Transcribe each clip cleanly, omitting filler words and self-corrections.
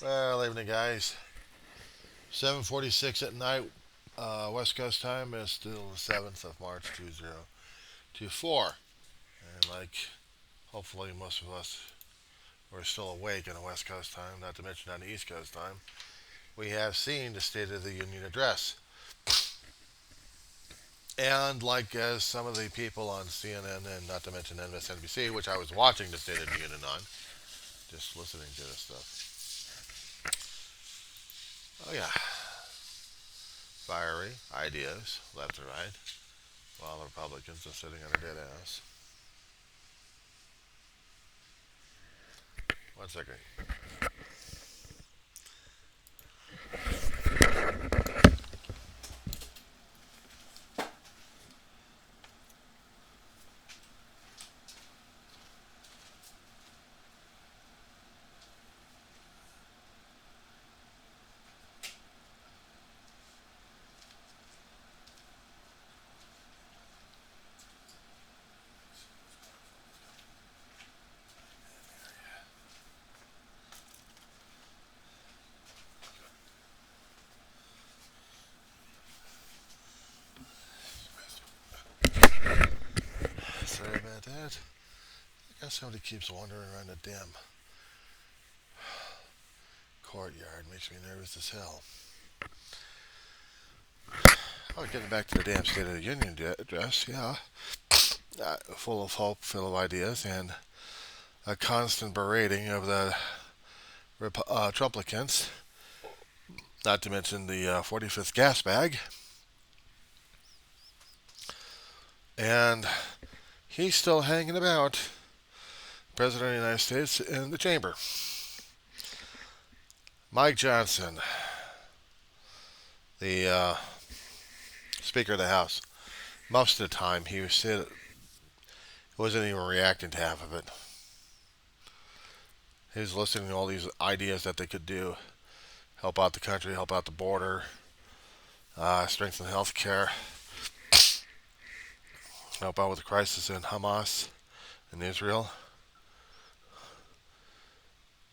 Well, evening, guys. 7:46 at night, West Coast time is still the 7th of March 2024. And hopefully most of us are still awake on the West Coast time, not to mention on the East Coast time. We have seen the State of the Union address. And as some of the people on CNN and not to mention MSNBC, which I was watching the State of the Union on, just listening to this stuff. Oh, yeah. Fiery ideas, left and right, while the Republicans are sitting on their dead ass. One second. Sorry about that. I guess somebody keeps wandering around the damn courtyard. Makes me nervous as hell. Oh, getting back to the damn State of the Union address, yeah. Full of hope, full of ideas, and a constant berating of the Trumplicants, not to mention the 45th gas bag. And he's still hanging about, President of the United States, in the chamber. Mike Johnson, the Speaker of the House, most of the time wasn't even reacting to half of it. He was listening to all these ideas that they could do, help out the country, help out the border, strengthen health care, help out with the crisis in Hamas and Israel.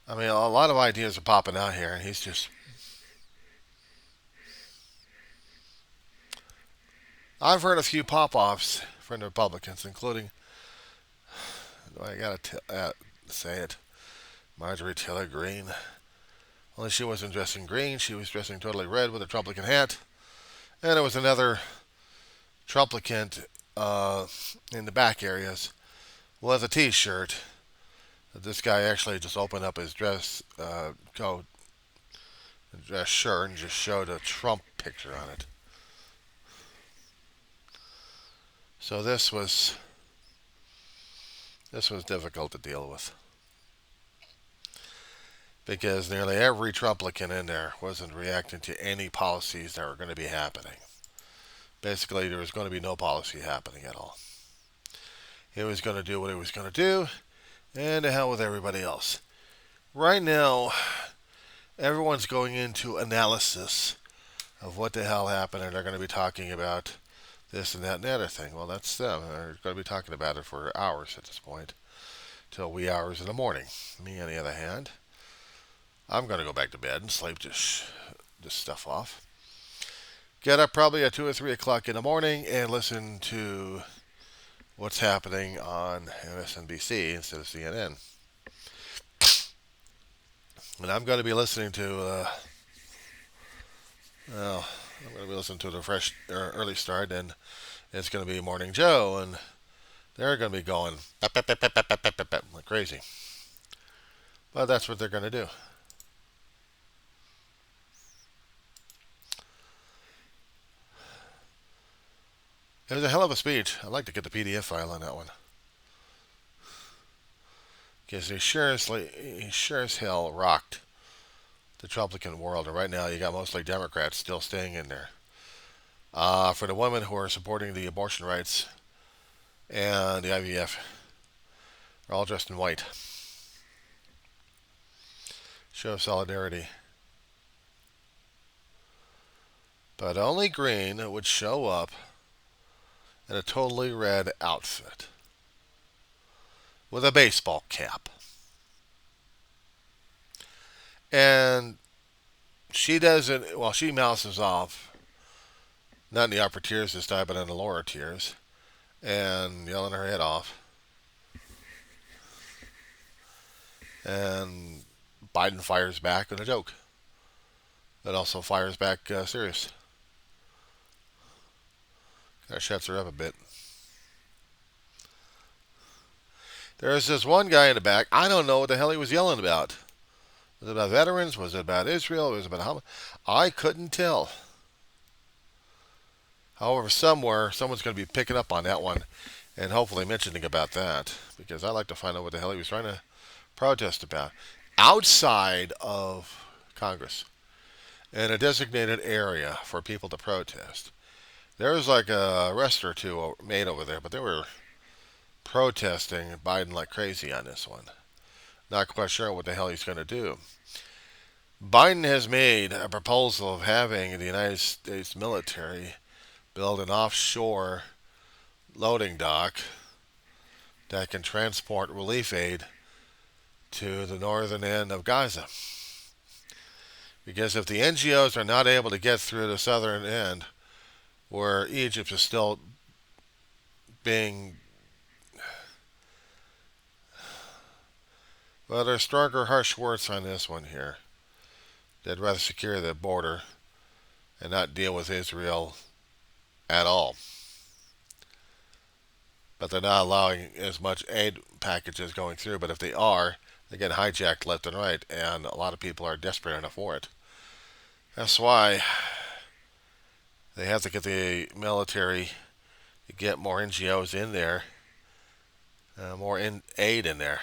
I mean, a lot of ideas are popping out here, and he's just. I've heard a few pop offs from the Republicans, including, I gotta say it, Marjorie Taylor Greene. Only she wasn't dressing green, she was dressing totally red with a Trumplican hat. And there was another Trumplicant in the back areas with a t shirt. This guy actually just opened up his coat, dress shirt, and just showed a Trump picture on it. So this was difficult to deal with because nearly every Trumplicant in there wasn't reacting to any policies that were going to be happening. Basically, there was going to be no policy happening at all. He was going to do what he was going to do, and to hell with everybody else. Right now, everyone's going into analysis of what the hell happened, and they're going to be talking about this and that and the other thing. Well, that's them. They're going to be talking about it for hours at this point, till wee hours in the morning. Me, on the other hand, I'm going to go back to bed and sleep this stuff off. Get up probably at 2 or 3 o'clock in the morning and listen to what's happening on MSNBC instead of CNN. And I'm going to be listening to, well, I'm going to be listening to the fresh early start, and it's going to be Morning Joe, and they're going to be going like crazy. But that's what they're going to do. It was a hell of a speech. I'd like to get the PDF file on that one. Because he sure as hell rocked the Republican world. And right now, you got mostly Democrats still staying in there. For the women who are supporting the abortion rights and the IVF, are all dressed in white. Show of solidarity. But only Green would show up in a totally red outfit with a baseball cap. And she doesn't, well, she mouses off, not in the upper tiers this time, but in the lower tiers, and yelling her head off. And Biden fires back in a joke. But also fires back serious. Kind of shuts her up a bit. There's this one guy in the back. I don't know what the hell he was yelling about. Was it about veterans? Was it about Israel? Was it about how? I couldn't tell. However, somewhere, someone's going to be picking up on that one and hopefully mentioning about that, because I'd like to find out what the hell he was trying to protest about. Outside of Congress, in a designated area for people to protest, there was like a arrest or two made over there, but they were protesting Biden like crazy on this one. Not quite sure what the hell he's going to do. Biden has made a proposal of having the United States military build an offshore loading dock that can transport relief aid to the northern end of Gaza. Because if the NGOs are not able to get through the southern end, where Egypt is still being, well, there's stronger, harsh words on this one here. They'd rather secure the border and not deal with Israel at all. But they're not allowing as much aid packages going through. But if they are, they get hijacked left and right, and a lot of people are desperate enough for it. That's why they have to get the military to get more NGOs in there, more aid in there.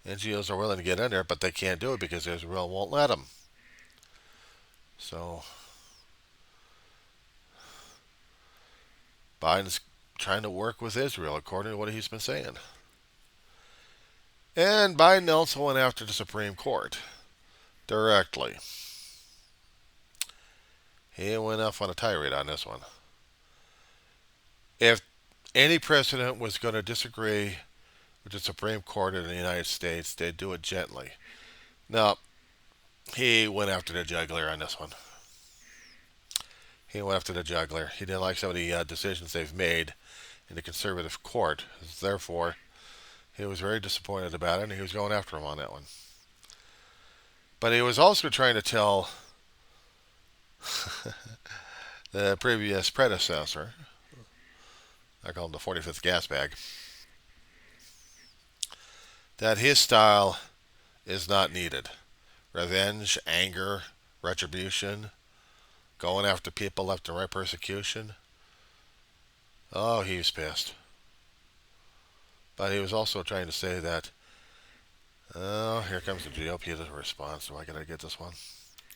NGOs are willing to get in there, but they can't do it because Israel won't let them. So Biden's trying to work with Israel, according to what he's been saying. And Biden also went after the Supreme Court directly. He went off on a tirade on this one. If any president was going to disagree with the Supreme Court in the United States, they'd do it gently. Now, he went after the juggler on this one. He went after the juggler. He didn't like some of the decisions they've made in the conservative court. Therefore, he was very disappointed about it, and he was going after him on that one. But he was also trying to tell the previous predecessor, I call him the 45th gas bag, that his style is not needed. Revenge, anger, retribution, going after people left and right, persecution. Oh, he was pissed. But he was also trying to say that, oh, here comes the GOP response. Do I gotta get this one?